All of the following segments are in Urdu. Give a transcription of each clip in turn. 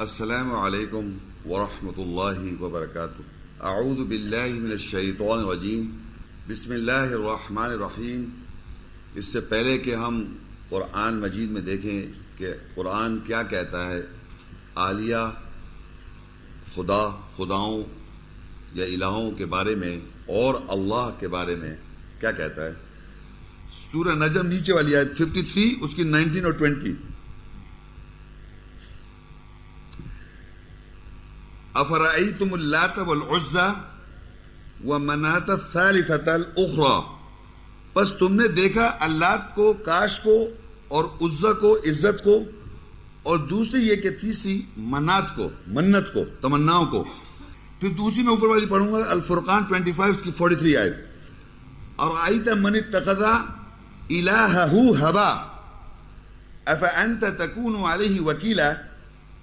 السلام علیکم ورحمۃ اللہ وبرکاتہ. اعوذ باللہ من الشیطان الرجیم. بسم اللہ الرحمن الرحیم. اس سے پہلے کہ ہم قرآن مجید میں دیکھیں کہ قرآن کیا کہتا ہے آلیہ خداؤں یا الہوں کے بارے میں اور اللہ کے بارے میں کیا کہتا ہے، سورہ نجم نیچے والی آیت 53 اس کی 19 اور 20. افرأیتم اللات والعزى ومناة الثالثة الاخرى، پس تم نے دیکھا اللات کو، کاش کو اور عزا کو، عزت کو، اور دوسری یہ کہ تیسری منات کو، منت کو، تمناؤں کو. پھر دوسری میں اوپر والی پڑھوں گا الفرقان 25 اس کی 43 آیت. ارأیت من اتخذ الہہ ہوا افانت تکون علیہ وکیلا،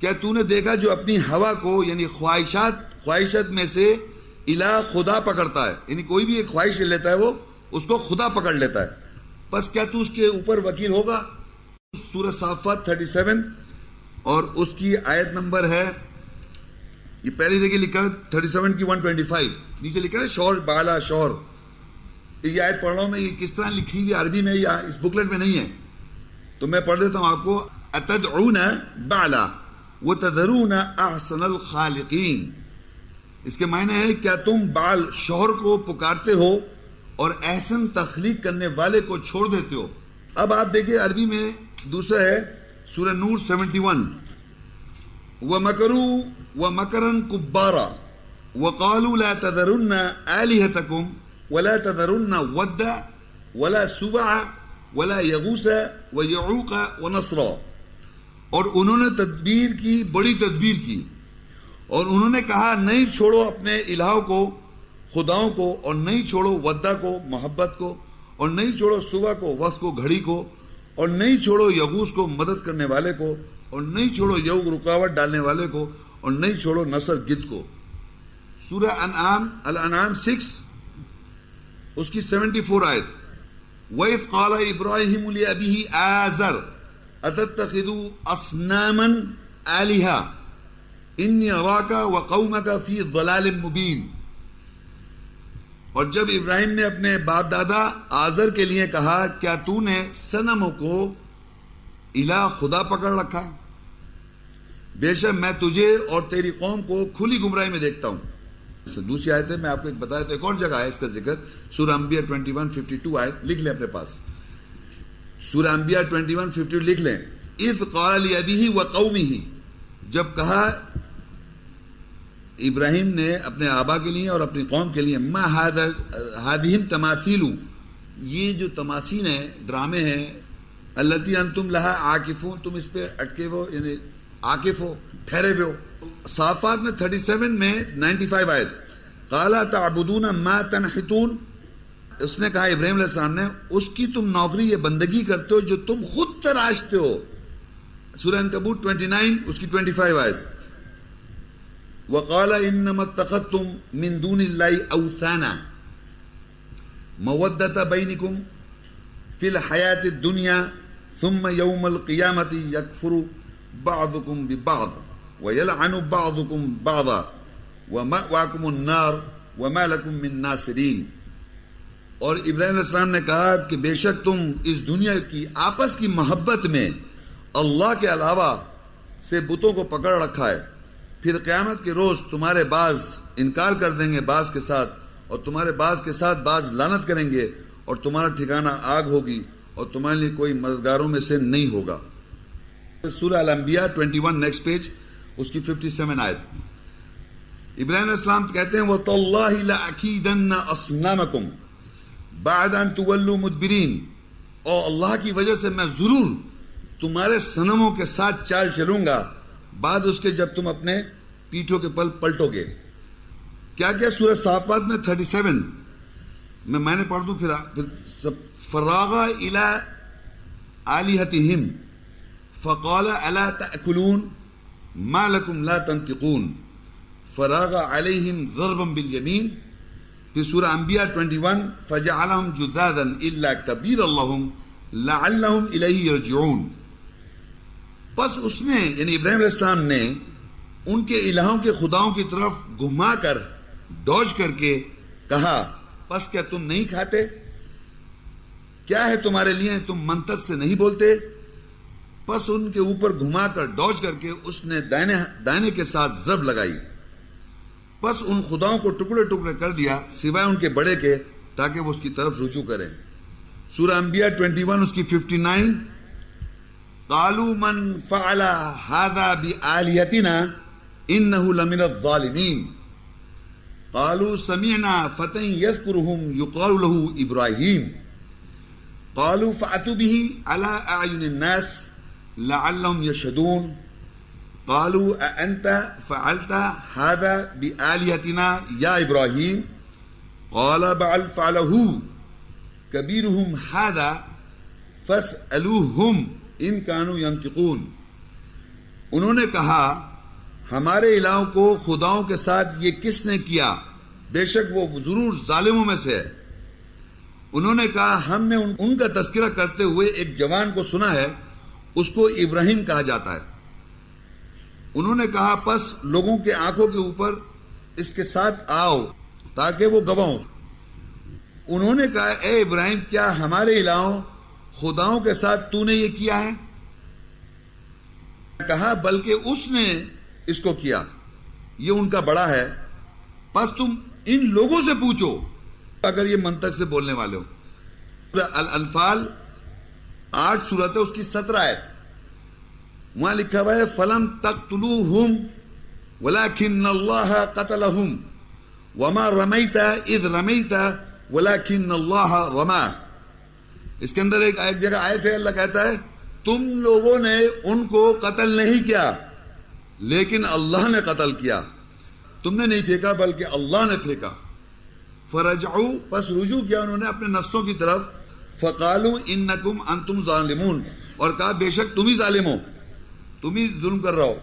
کیا تو نے دیکھا جو اپنی ہوا کو یعنی خواہشات میں سے الہ خدا پکڑتا ہے، یعنی کوئی بھی ایک خواہش لیتا ہے وہ اس کو خدا پکڑ لیتا ہے، پس کیا تو اس کے اوپر وکیل ہوگا. سورہ صافات 37 اور اس کی آیت نمبر ہے، یہ پہلی جگہ لکھا 37 کی 125، نیچے لکھا ہے شور بالا شور. یہ آیت پڑھ رہا ہوں میں، یہ کس طرح لکھی ہوئی عربی میں یا اس بکلیٹ میں نہیں ہے تو میں پڑھ دیتا ہوں آپ کو. اتدعون بالا وتذرون احسن الخالقین، اس کے معنی ہے کیا تم بال شوہر کو پکارتے ہو اور احسن تخلیق کرنے والے کو چھوڑ دیتے ہو. اب آپ دیکھیں عربی میں دوسرا ہے سورہ نور 71. وَمَكَرُوا وَمَكَرًا كُبَّارًا وَقَالُوا لَا تَذَرُنَّ آلِهَتَكُمْ وَلَا تَذَرُنَّ وَدًّا وَلَا سُوَعًا وَلَا يَغُوثَ وَيَعُوقَ وَنَسْرًا، اور انہوں نے تدبیر کی، بڑی تدبیر کی، اور انہوں نے کہا نہیں چھوڑو اپنے الہوں کو، خداؤں کو، اور نہیں چھوڑو ودا کو، محبت کو، اور نہیں چھوڑو صبح کو، وقت کو، گھڑی کو، اور نہیں چھوڑو یغوث کو، مدد کرنے والے کو، اور نہیں چھوڑو یوگ رکاوٹ ڈالنے والے کو، اور نہیں چھوڑو نصر گد کو. سورہ الانعام 6 اس کی 74 آیت. وَإِذْ قَالَ إِبْرَاهِيمُ لِأَبِيهِ آزَرَ أَتَتَّخِذُوا أَصْنَامًا آلِهَةً إِنِّي أَرَاكَ وَقَوْمَكَ فِي ضَلَالٍ مُبِينٍ. اور جب ابراہیم نے اپنے باپ دادا آزر کے لیے کہا کیا تو نے صنموں کو الہ خدا پکڑ رکھا، بے شک میں تجھے اور تیری قوم کو کھلی گمراہی میں دیکھتا ہوں. دوسری آیت ہے، میں آپ کو ایک بتایا تو ایک اور جگہ ہے اس کا ذکر، سورہ انبیاء 21:52 آیت لکھ لیں اپنے پاس. سورہ انبیاء 21:52 لکھ لیں. اذ قال لأبیہ وقومہ، جب کہا ابراہیم نے اپنے آبا کے لیے اور اپنی قوم کے لیے، ما ہذہ تماثیل، یہ جو تماثیل ہیں، ڈرامے ہیں، التی انتم لہا عاکفون، تم اس پہ اٹکے ہو، یعنی عاکف ہو، ٹھہرے ہوئے ہو. صافات میں 37 میں 95 آیت. قال تعبدون ما تنحتون، اس نے کہا ابراہیم علیہ السلام نے اس کی تم نوکری یہ بندگی کرتے ہو جو تم خود تراشتے ہو. سورہ عنکبوت 29 اس کی 25 آیت. وقال انما اتخذتم من دون الله اوثانا مودة بينكم في الحياة الدنيا ثم يوم القيامة يكفر بعضكم ببعض ويلعن بعضكم بعضا ومأواكم النار وما لكم من ناصرين. اور ابراہیم علیہ السلام نے کہا کہ بے شک تم اس دنیا کی آپس کی محبت میں اللہ کے علاوہ سے بتوں کو پکڑ رکھا ہے، پھر قیامت کے روز تمہارے بعض انکار کر دیں گے بعض کے ساتھ، اور تمہارے بعض کے ساتھ بعض لعنت کریں گے، اور تمہارا ٹھکانہ آگ ہوگی اور تمہارے لیے کوئی مددگاروں میں سے نہیں ہوگا. سورہ الانبیاء 21 نیکسٹ پیج اس کی 57 آیت. ابراہیم علیہ السلام کہتے ہیں وَتَاللَّهِ لَأَكِيدَنَّ أَصْنَامَكُمْ بعد ان تولوا مدبرین، اور اللہ کی وجہ سے میں ضرور تمہارے صنموں کے ساتھ چال چلوں گا بعد اس کے جب تم اپنے پیٹھوں کے پل پلٹو گے. کیا کیا سورہ صافات میں 37 میں نے پڑھ دوں پھر فراغ الی آلہتہم فقال الا تأکلون ما لکم لا تنطقون فراغ علیہم ضربا بالیمین. پھر سورہ انبیاء 21 فجعلہم جذاذا الا کبیرا لہم لعلہم الیہ یرجعون. پس اس نے یعنی ابراہیم علیہ السلام نے ان کے الہوں کے خداؤں کی طرف گھما کر ڈوج کر کے کہا پس کیا تم نہیں کھاتے؟ کیا ہے تمہارے لیے تم منطق سے نہیں بولتے؟ پس ان کے اوپر گھما کر ڈوج کر کے اس نے دائنے کے ساتھ ضرب لگائی، پس ان خداؤں کو ٹکڑے ٹکڑے کر دیا سوائے ان کے بڑے کے، تاکہ وہ اس کی طرف رجوع کریں۔ سورہ انبیاء 21 اس کی 59، قالوا من فعل هذا بآلهتنا انه لمن الظالمین قالوا سمعنا فتى يذكرهم يقال له ابراہیم قالوا فأتوا به على أعين الناس لعلهم يشهدون قالوا أأنت فعلت هذا بآلهتنا يا إبراهيم قال بل فعله كبيرهم هذا فاسألوهم إن كانوا ينطقون۔ انہوں نے کہا ہمارے الہوں کو خداؤں کے ساتھ یہ کس نے کیا؟ بے شک وہ ضرور ظالموں میں سے ہے۔ انہوں نے کہا ہم نے ان کا تذکرہ کرتے ہوئے ایک جوان کو سنا ہے، اس کو ابراہیم کہا جاتا ہے۔ انہوں نے کہا پس لوگوں کے آنکھوں کے اوپر اس کے ساتھ آؤ تاکہ وہ گواہ ہوں۔ انہوں نے کہا اے ابراہیم کیا ہمارے الہوں خداؤں کے ساتھ تو نے یہ کیا ہے؟ کہا بلکہ اس نے اس کو کیا، یہ ان کا بڑا ہے، پس تم ان لوگوں سے پوچھو اگر یہ منطق سے بولنے والے ہو۔ الانفال 8 سورت ہے، اس کی 17 آیت، وہاں لکھا ہوا ہے فَلَمْ تَقْتُلُوهُمْ وَلَكِنَّ اللَّهَ قَتَلَهُمْ وَمَا رَمَيْتَ إِذْ رَمَيْتَ وَلَكِنَّ اللَّهَ رَمَى۔ اس کے اندر ایک جگہ آیت ہے، اللہ کہتا ہے تم لوگوں نے ان کو قتل نہیں کیا لیکن اللہ نے قتل کیا، تم نے نہیں پھینکا بلکہ اللہ نے پھینکا۔ فرجعوا پس رجوع کیا انہوں نے اپنے نفسوں کی طرف، فقالوا انکم انتم ظالمون، اور کہا بے شک تم ہی ظالم ہو، تم ہی ظلم کر رہا ہو۔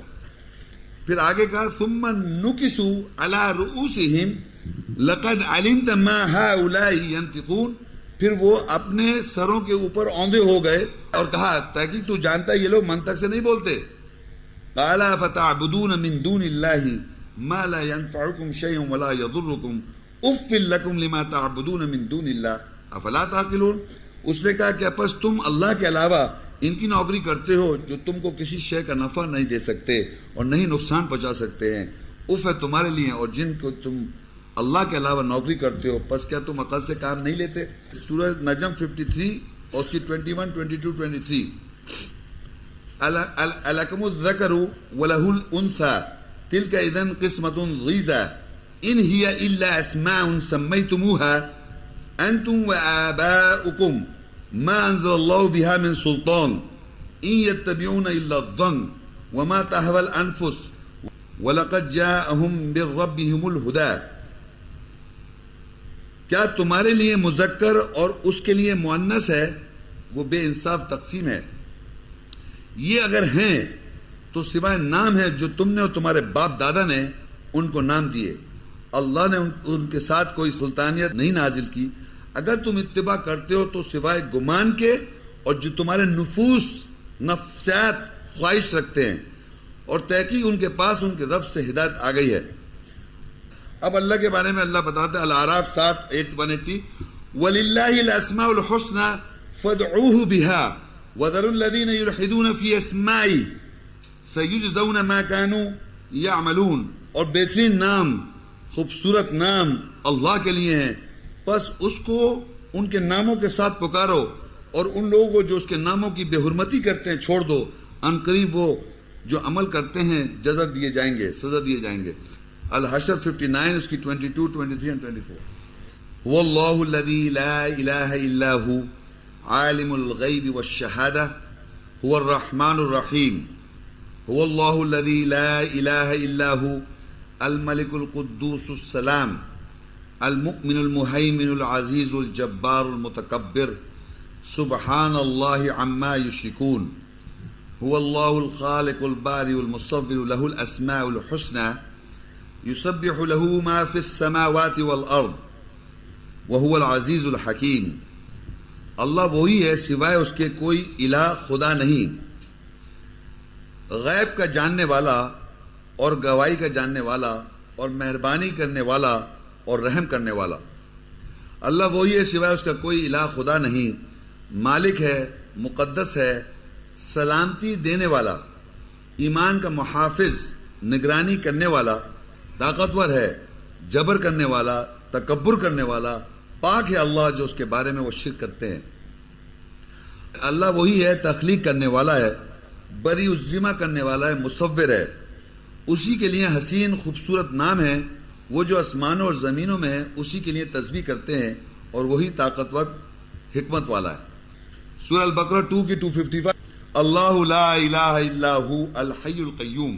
پھر آگے کہا ثم نکسوا علی رؤوسہم لقد علمت ما هؤلاء ينطقون، پھر وہ اپنے سروں کے اوپر اوندے ہو گئے اور کہا تحقیق تو جانتا ہے یہ لوگ منطق سے نہیں بولتے۔ قال فتعبدون من دون اللہ ما لا ينفعكم شيئا ولا يضركم اف لکم لما تعبدون من دون اللہ افلا تعقلون۔ اس نے کہا کہ پس تم اللہ کے علاوہ ان کی نوکری کرتے ہو جو تم کو کسی شے کا نفع نہیں دے سکتے اور نہیں نقصان پہنچا سکتے ہیں، اف ہے تمہارے لیے اور جن کو تم اللہ کے علاوہ نوکری کرتے ہو، پس کیا تم عقل سے کام نہیں لیتے؟ سورہ نجم 53 اور اس کی 21 22 23، الکم الذکر ولہ الانثی تلک اذن قسمۃ ضیزی ان ہی الا اسماء سمیتموها انتم وآباؤکم ما انزل اللہ بها من سلطان ان یتبعون الا الظن وما تهوى الانفس وَلَقَدْ جَاءَهُمْ مِنْ رَبِّهِمُ الْهُدَىٰ۔ کیا تمہارے لیے مذکر اور اس کے لیے مؤنث ہے؟ وہ بے انصاف تقسیم ہے۔ یہ اگر ہیں تو سوائے نام ہے جو تم نے اور تمہارے باپ دادا نے ان کو نام دیے، اللہ نے ان کے ساتھ کوئی سلطانیت نہیں نازل کی۔ اگر تم اتباع کرتے ہو تو سوائے گمان کے اور جو تمہارے نفسیات خواہش رکھتے ہیں، اور تحقیق ان کے پاس ان کے رب سے ہدایت آ گئی ہے۔ اب اللہ کے بارے میں اللہ بتاتا ہے الاعراف 7:180 وَلِلَّهِ الْأَسْمَاءُ الْحُسْنَى فَادْعُوهُ بِهَا وَذَرُوا الَّذِينَ يُلْحِدُونَ فِي أَسْمَائِهِ سَيُجْزَوْنَ مَا كَانُوا يَعْمَلُونَ، اور بہترین نام، خوبصورت نام اللہ کے لیے ہیں، پس اس کو ان کے ناموں کے ساتھ پکارو اور ان لوگوں کو جو اس کے ناموں کی بے حرمتی کرتے ہیں چھوڑ دو، ان قریب وہ جو عمل کرتے ہیں جزا دیے جائیں گے، سزا دیے جائیں گے۔ الحشر 59 اس کی 22 23 and 24۔ هو اللہ الذی لا الہ الا هو عالم الغیب والشہادہ هو الرحمن الرحیم۔ هو اللہ الذی لا الہ الا هو الملک القدوس السلام المؤمن المہیمن العزیز الجبار المتکبر سبحان اللہ عما یشرکون۔ هو اللہ الخالق البارئ المصور له الاسماء الحسنى یسبح له ما في السماوات والارض وهو العزیز الحکیم۔ اللہ وہی ہے، سوائے اس کے کوئی الہ خدا نہیں، غیب کا جاننے والا اور گواہی کا جاننے والا اور مہربانی کرنے والا اور رحم کرنے والا۔ اللہ وہی ہے، سوائے اس کا کوئی الہ خدا نہیں، مالک ہے، مقدس ہے، سلامتی دینے والا، ایمان کا محافظ، نگرانی کرنے والا، طاقتور ہے، جبر کرنے والا، تکبر کرنے والا، پاک ہے اللہ جو اس کے بارے میں وہ شرک کرتے ہیں۔ اللہ وہی ہے، تخلیق کرنے والا ہے، بری الذمہ کرنے والا ہے، مصور ہے۔ اسی کے لیے حسین خوبصورت نام ہے، وہ جو آسمانوں اور زمینوں میں ہے اسی کے لیے تسبیح کرتے ہیں، اور وہی طاقتور حکمت والا ہے۔ سورہ البقرہ 2 کی 255، اللہ لا الہ الا هو الحی القیوم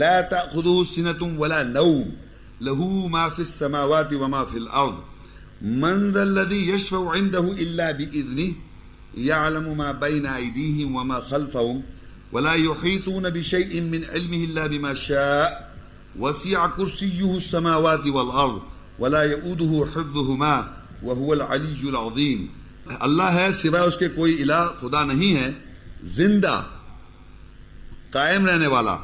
لا تأخذه سنة ولا نوم له ما في السماوات وما في الأرض من ذا الذي يشفع عنده إلا بإذنه يعلم ما بين أيديهم وما خلفهم ولا يحيطون بشيء من علمه إلا بما شاء وسع كرسيه السماوات والأرض ولا يؤوده حفظهما وهو العلي العظيم۔ اللہ ہے، سوائے اس کے کوئی الہ خدا نہیں ہے، زندہ قائم رہنے والا،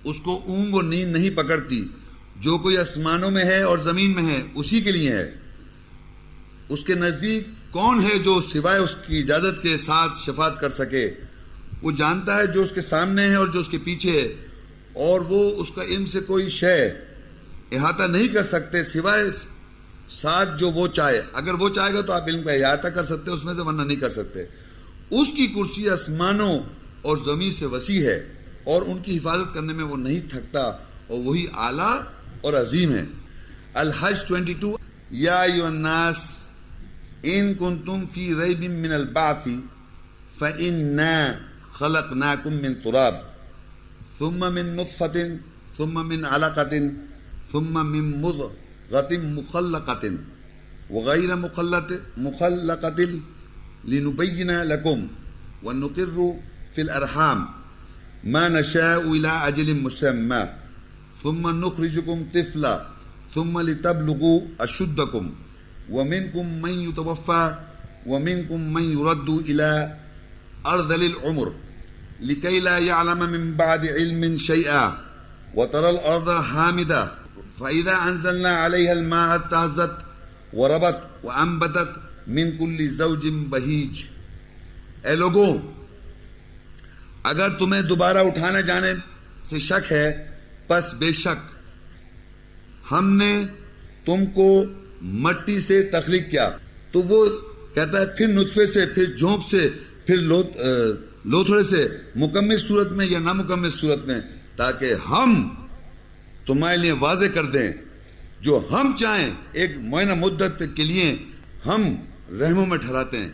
اس کو اونگ اور نیند نہیں پکڑتی، جو کوئی آسمانوں میں ہے اور زمین میں ہے اسی کے لیے ہے۔ اس کے نزدیک کون ہے جو سوائے اس کی اجازت کے ساتھ شفاعت کر سکے؟ وہ جانتا ہے جو اس کے سامنے ہے اور جو اس کے پیچھے ہے، اور وہ اس کا علم سے کوئی شے احاطہ نہیں کر سکتے سوائے ساتھ جو وہ چاہے۔ اگر وہ چاہے گا تو آپ علم کا احاطہ کر سکتے اس میں سے، ورنہ نہیں کر سکتے۔ اس کی کرسی آسمانوں اور زمین سے وسیع ہے، اور ان کی حفاظت کرنے میں وہ نہیں تھکتا، اور وہی اعلیٰ اور عظیم ہے۔ الحج 22، یا ایھا الناس ان کنتم فی ریب من البعث فإنا خلقناکم من تراب ثم من نطفة ثم من علقة ثم من مضغة مخلقة وغير مخلقة لنبين لكم ونقر في الأرحام ما نشاء إلى أجل مسمى ثم نخرجكم طفلا ثم لتبلغوا أشدكم ومنكم من يتوفى ومنكم من يرد إلى أرذل العمر لكي لا يعلم من بعد علم شيئا وترى الأرض حامدة فإذا أنزلنا عليها الماء اهتزت وربت وأنبتت من كل زوج بهيج۔ اے لوگوں، اگر تمہیں دوبارہ اٹھانے جانے سے شک ہے، پس بے شک ہم نے تم کو مٹی سے تخلیق کیا۔ تو وہ کہتا ہے پھر نطفے سے، پھر جھونک سے، پھر لوتھڑے سے، مکمل صورت میں یا نامکمل صورت میں، تاکہ ہم تمہارے لیے واضح کر دیں جو ہم چاہیں ایک معینہ مدت کے لیے ہم رحموں میں ٹھہراتے ہیں،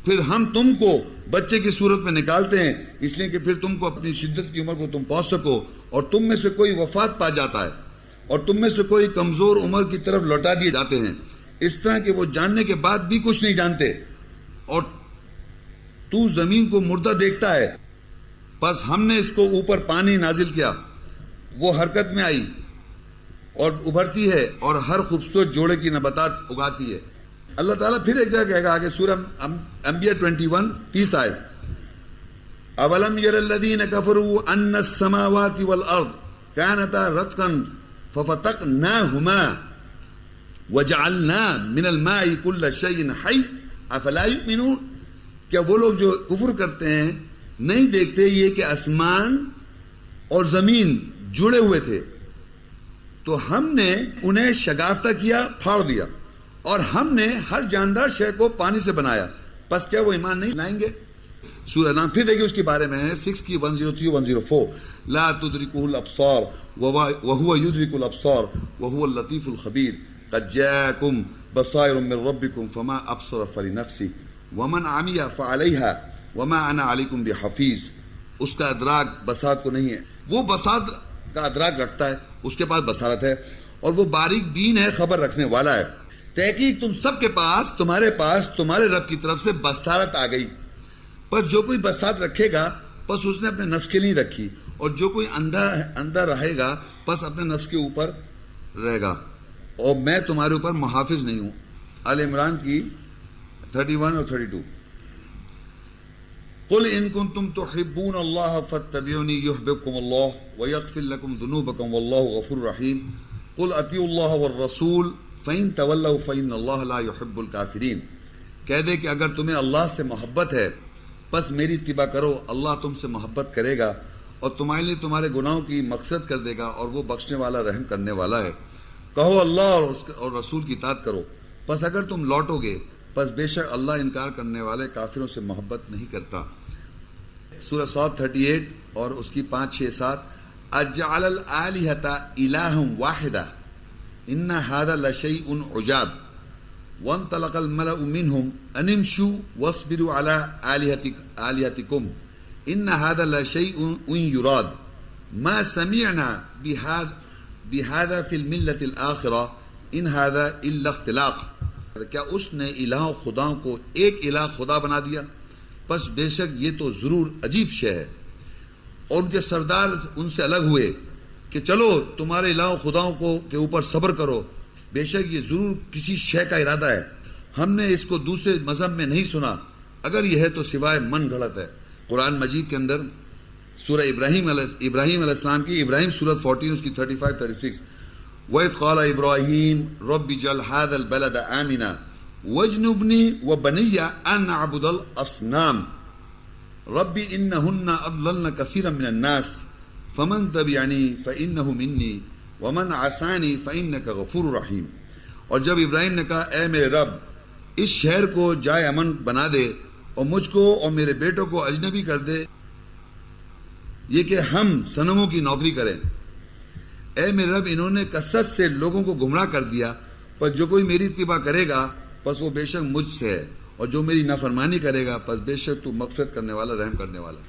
پھر ہم تم کو بچے کی صورت میں نکالتے ہیں، اس لیے کہ پھر تم کو اپنی شدت کی عمر کو تم پہنچ سکو، اور تم میں سے کوئی وفات پا جاتا ہے اور تم میں سے کوئی کمزور عمر کی طرف لوٹا دیے جاتے ہیں، اس طرح کہ وہ جاننے کے بعد بھی کچھ نہیں جانتے۔ اور تو زمین کو مردہ دیکھتا ہے، پس ہم نے اس کو اوپر پانی نازل کیا، وہ حرکت میں آئی اور ابھرتی ہے اور ہر خوبصورت جوڑے کی نباتات اگاتی ہے۔ اللہ تعالیٰ پھر ایک جگہ کہے گا آگے، سورہ انبیاء 21 30 آیت، اولم یر الذین کفروا ان السماوات والارض کانتا رتقا ففتقناہما وجعلنا من الماء كل شيء حي افلا يؤمنون۔ کیا وہ لوگ جو کفر کرتے ہیں نہیں دیکھتے یہ کہ آسمان اور زمین جڑے ہوئے تھے، تو ہم نے انہیں شگافتہ کیا، پھاڑ دیا، اور ہم نے ہر جاندار شے کو پانی سے بنایا، پس کیا وہ ایمان نہیں لائیں گے؟ سورہ نام پھر دیکھیں اس کے بارے میں ہے 6 کی 103 104، لا تدرکہ الابصار وهو يدرك الابصار وهو اللطیف الخبیر قد جاءکم بصائر من ربکم فما ابصر فلنفسه ومن عمی فعلیها وما انا علیکم بحفیظ۔ اس کا ادراک بصارت کو نہیں ہے، وہ بصارت کا ادراک رکھتا ہے، اس کے پاس بصارت ہے، اور وہ باریک بین ہے، خبر رکھنے والا ہے۔ تحقیق تم سب کے پاس، تمہارے پاس تمہارے رب کی طرف سے بصارت آ گئی، پر جو کوئی بصارت رکھے گا پس اس نے اپنے نفس کے لیے رکھی، اور جو کوئی اندھا رہے گا پس اپنے نفس کے اوپر رہے گا، اور میں تمہارے اوپر محافظ نہیں ہوں۔ آل عمران کی 31 اور 32۔ قل ان کنتم تحبون اللہ فاتبعونی یحببکم اللہ ویغفر لکم ذنوبکم واللہ غفور رحیم قل اطیعوا اللہ والرسول فإن تولوا فإن اللہ لا يحب الکافرین. کہہ دے کہ اگر تمہیں اللہ سے محبت ہے بس میری اتباع کرو، اللہ تم سے محبت کرے گا اور تمہارے لیے تمہارے گناہوں کی مغفرت کر دے گا اور وہ بخشنے والا رحم کرنے والا ہے. کہو اللہ اور رسول کی اطاعت کرو، پس اگر تم لوٹو گے پس بے شک اللہ انکار کرنے والے کافروں سے محبت نہیں کرتا. سورہ صاد 38 اور اس کی 5 6 7 اجعل الآلہۃ الہا واحدا ان ھذا لشیء عجاب وانطلق الملأ منهم ان امشوا واصبروا على آلهتكم ان هذا لشيء يراد ما سمعنا بهذا في الملة الآخرة ان هذا الا اختلاق. کیا اس نے الہ خداؤں کو ایک الہ خدا بنا دیا؟ پس بے شک یہ تو ضرور عجیب شے ہے. اور ان کے سردار ان سے الگ ہوئے کہ چلو تمہارے الہ خداؤں کو کے اوپر صبر کرو، بے شک یہ ضرور کسی شے کا ارادہ ہے، ہم نے اس کو دوسرے مذہب میں نہیں سنا، اگر یہ ہے تو سوائے من گھڑت ہے. قرآن مجید کے اندر سورہ ابراہیم علیہ السلام کی ابراہیم سورت 14 اس کی 35 36 وَإِذْ قَالَ إِبْرَاهِيمُ رَبِّ اجْعَلْ هَذَا الْبَلَدَ آمِنًا وَاجْنُبْنِي وَبَنِيَّ أَنْ نَعْبُدَ الْأَصْنَامَ رَبِّ إِنَّهُنَّ أَضْلَلْنَ كَثِيرًا مِنَ النَّاسِ فَمَنْ تَبِعَنِي فَإِنَّهُ مِنِّي وَمَنْ عَصَانِي فَإِنَّكَ غَفُورٌ رَحِيمٌ. اور جب ابراہیم نے کہا اے میرے رب اس شہر کو جائے امن بنا دے اور مجھ کو اور میرے بیٹوں کو اجنبی کر دے، یہ کہ ہم صنموں کی نوکری کریں. اے میرے رب انہوں نے کثرت سے لوگوں کو گمراہ کر دیا، پر جو کوئی میری اتباع کرے گا پس وہ بے شک مجھ سے ہے، اور جو میری نافرمانی کرے گا پس بے شک تو مغفرت کرنے والا رحم کرنے والا.